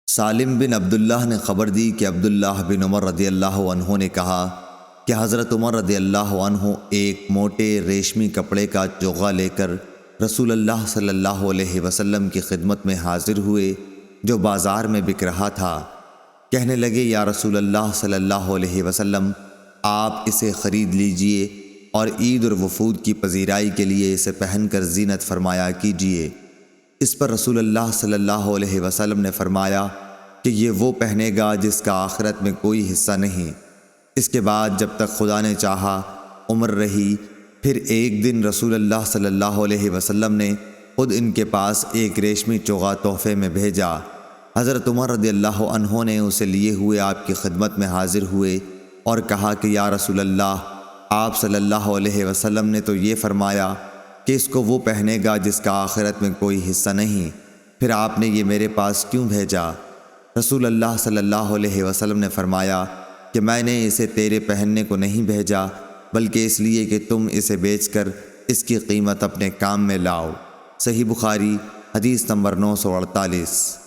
سالم بن عبداللہ نے خبر دی کہ عبداللہ بن عمر رضی اللہ عنہ نے کہا کہ حضرت عمر رضی اللہ عنہ ایک موٹے ریشمی کپڑے کا چوغا لے کر رسول اللہ صلی اللہ علیہ وسلم کی خدمت میں حاضر ہوئے جو بازار میں بک رہا تھا۔ کہنے لگے یا رسول اللہ صلی اللہ علیہ وسلم، آپ اسے خرید لیجئے اور عید اور وفود کی پذیرائی کے لیے اسے پہن کر زینت فرمایا کیجئے۔ اس پر رسول اللہ صلی اللہ علیہ وسلم نے فرمایا کہ یہ وہ پہنے گا جس کا آخرت میں کوئی حصہ نہیں۔ اس کے بعد جب تک خدا نے چاہا عمر رہی، پھر ایک دن رسول اللہ صلی اللہ علیہ وسلم نے خود ان کے پاس ایک ریشمی چوغا تحفے میں بھیجا۔ حضرت عمر رضی اللہ عنہ نے اسے لیے ہوئے آپ کی خدمت میں حاضر ہوئے اور کہا کہ یا رسول اللہ، آپ صلی اللہ علیہ وسلم نے تو یہ فرمایا کہ اس کو وہ پہنے گا جس کا آخرت میں کوئی حصہ نہیں، پھر آپ نے یہ میرے پاس کیوں بھیجا؟ رسول اللہ صلی اللہ علیہ وسلم نے فرمایا کہ میں نے اسے تیرے پہننے کو نہیں بھیجا، بلکہ اس لیے کہ تم اسے بیچ کر اس کی قیمت اپنے کام میں لاؤ۔ صحیح بخاری حدیث نمبر 948۔